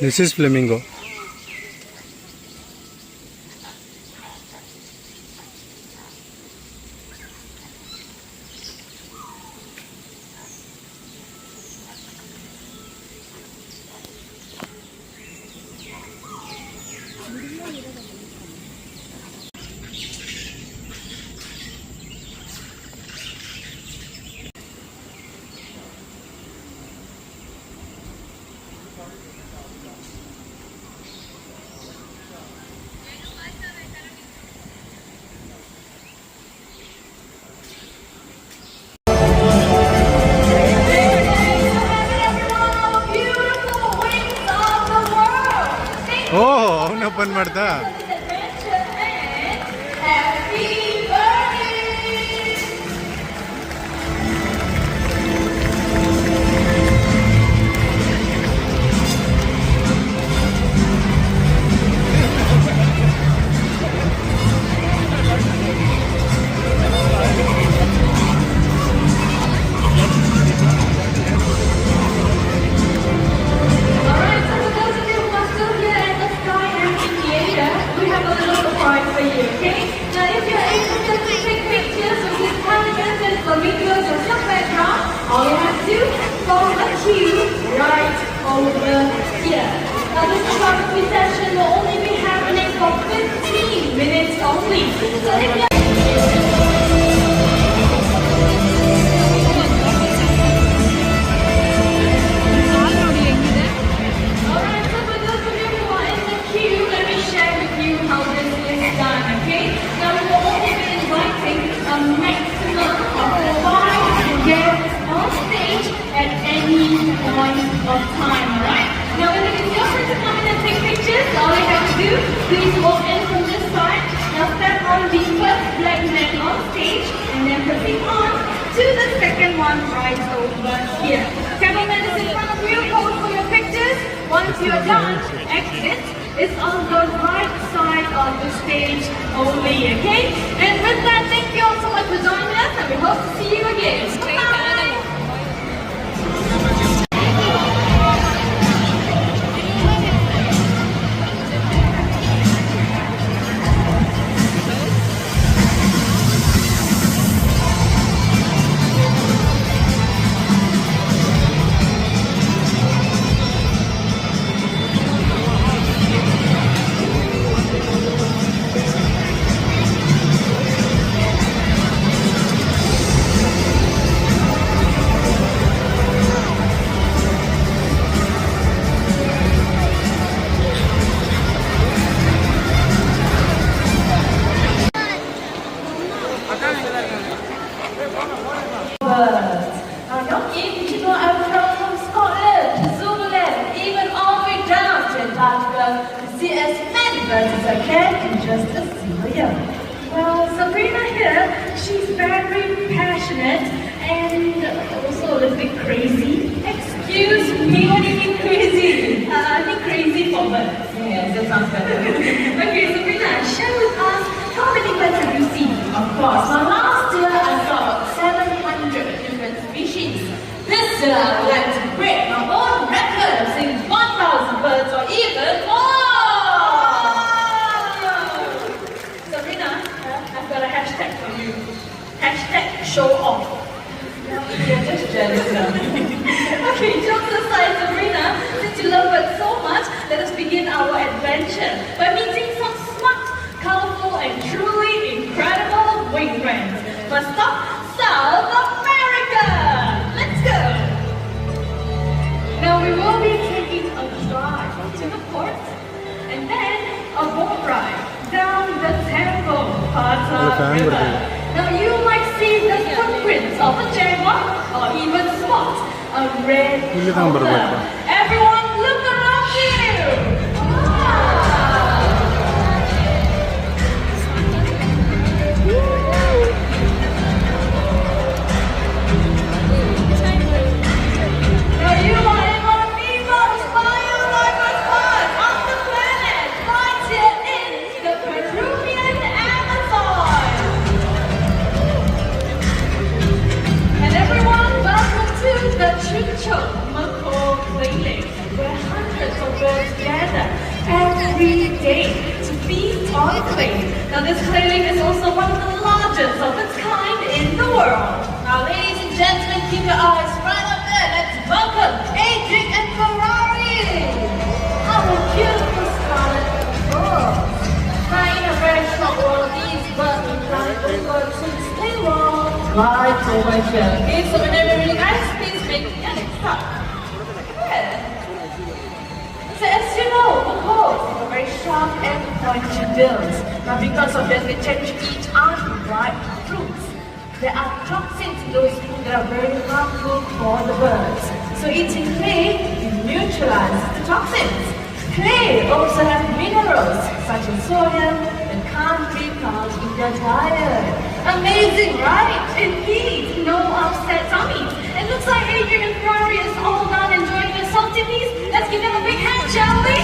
This is flamingo. Oh, open ಮಾಡ್ತಾ all you have to do, follow the queue right over here. Now this photography session will only be happening for 15 minutes only. So if you Alright, so for those of you who are in the queue, let me share with you how this is done, okay? Now we will only be inviting a maximum of 5 guests on stage at any point of time, alright? Now when it is your turn to come in and take pictures, all you have to do, please walk in from this side. Now step on the first black mat on stage and then proceed on to the second one right over here. Cameraman is in front of you, hold for your pictures. Once you're done, exit is on the right side of the stage only, okay? And with that, thank you all so much for joining us and we hope to see you again. Bye! Now, young people are from Scotland, Zululand, even all the way down to Antarctica to see as many birds as I can in just a single year. Well, Sabrina here, she's very passionate and also a little bit crazy. Excuse me, what do you mean crazy? I think crazy for birds. Yes, that sounds better. Okay, Sabrina, share with us how many birds have you seen? Of course, now last year I saw 700 different species. This year I would like to break my own record of seeing 1,000 birds or even more! Sabrina, I've got a hashtag for you. Hashtag show off. You're just jealous now. Okay, jokes aside, Sabrina, since you love birds so much, let us begin our adventure by meeting some smart, colorful, and truly incredible wing friends. First stop, South America! Let's go! Now we will be taking a drive to the port and then a boat ride down the Tambo Pata River. Now you might see the footprints of a jaguar or even spot a red panda. Everyone look around you! Now you are in one of the most biodiverse parts of the planet, right here in the Peruvian Amazon. And everyone, welcome to the Chincho Macaw Lake, where hundreds hundreds of birds gather every day to feast on clay. Now this clay lake is also one of the largest of its kind in the world. Now ladies and gentlemen, keep your eyes right up there. Let's welcome Adrian and Ferrari. Our beautiful scarlet birds. Now in a very short world, these birds will fly over to the stay wall. Right over here. Okay, so whenever you guys please make next stop. So as you know, macaws are very sharp and pointed bills. Now because of this, they tend to eat unripe fruits. There are toxins in those fruits that are very harmful for the birds. So eating clay neutralizes the toxins. Clay also has minerals such as sodium that can't be found in their diet. Amazing, right? Indeed, no upset tummies. It looks like Adrian and Ferrari is all done enjoying their salty peas. Let's give them a big hand, shall we?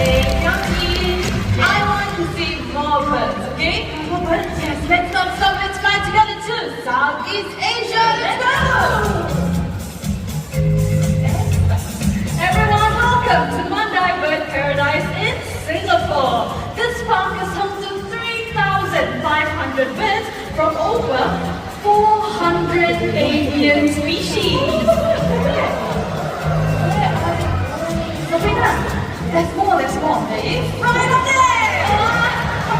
Hey, yummy. I want to see more birds, okay? More birds? Yes, let's not stop. Let's fly together to Southeast Asia. Let's go! Everyone, welcome to Mandai Bird Paradise in Singapore. This park is home to 3,500 birds from over 400 alien species. Sabrina, there's more. There is right up there.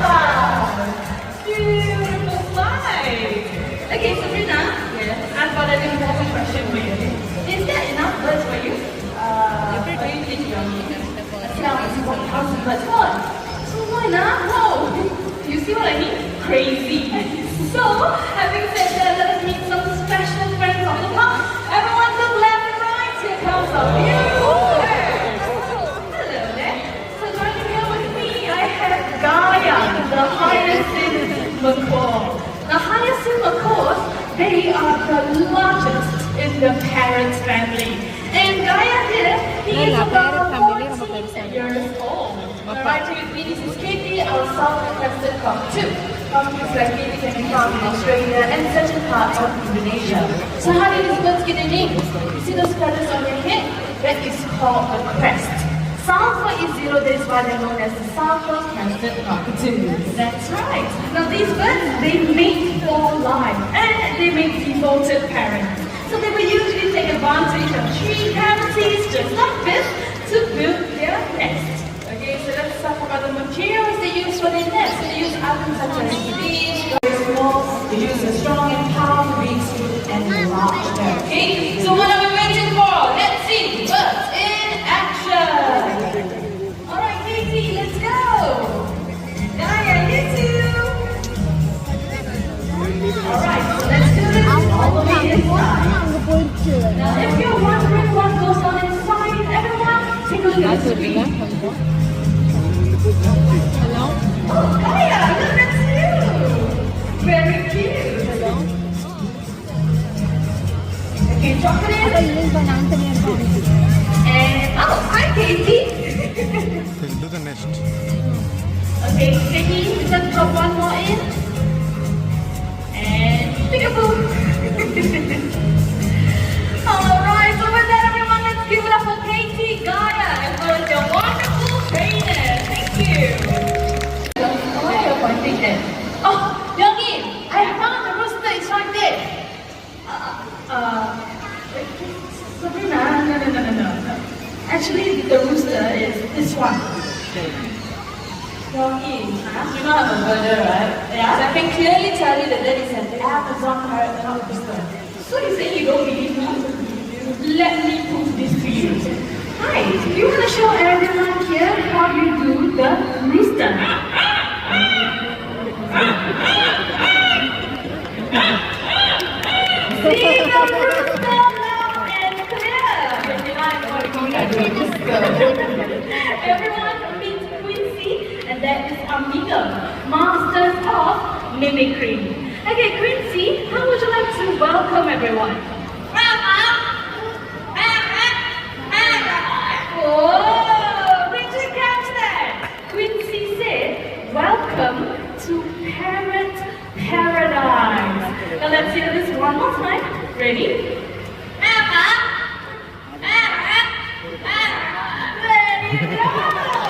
Wow. Beautiful flight. Okay, Sabrina. Yes. I've got an important question for you. Is there enough birds for you? What do you think, Yomi? Now it's 1,000 birds. What? So why not? Whoa! You see what I mean? Crazy. So, having said that, let us meet some special friends of the park. Everyone look left and right. Here comes a beautiful bird. Hello there. So joining here with me, I have Gaia, the hyacinth macaw. Now hyacinth macaws, they are the largest in the parrot family. And Gaia here, he is about 14 years old. Now right here with me, this is Katie, our south-crested cockatoo. Cockatoos like Katie can be found in Australia and certain parts of Indonesia. So how did these birds get their names? You see those feathers on their head? That is called a crest. Sulfur is zero, that is why they're known as the sulfur-crested cockatoos. That's right. Now these birds, they mate for life and they make devoted parents. So they will usually take advantage of tree cavities just like this to build their nest. Okay, so let's talk about the materials they use for their nest. They use items such as beech, very small. They use a strong and powerful beak and large hair. Okay, so what are we waiting for? Let's see birds in action. All right, Katie, let's go. Gaia, you too. All right, so let's do this all the way inside. Now, if you're wondering what goes on inside, everyone, take a look at the screen. Hello? Oh, Gaia, look, that's you. Very cute. Hello? Okay, chocolate. And, oh, hi, Katie. Do the nest. Okay, Katie, let's drop one more in. And, peekaboo. Alright, so with that everyone, let's give it up for Katie, Gaia, as well as your wonderful trainers. Thank you. Why are you pointing there? Oh, Yogi, I found the rooster, it's right there. Sabrina, no. Actually, the rooster is this one. Yogi, you know I'm a birder, right? Yeah. So I can clearly tell you that is an Amazon parrot, not rooster. So you say you don't believe me? Let me prove this to you. Hi, do you want to show everyone here how you do the rooster? See the rooster loud and clear. Everyone meet Quincy, and that is Amiga, masters of mimicry. Okay, Quincy, how would you like to welcome everyone? Oh, did you catch that? Quincy said, welcome to Parrot Paradise. Now let's hear this one more time. Ready? Yeah.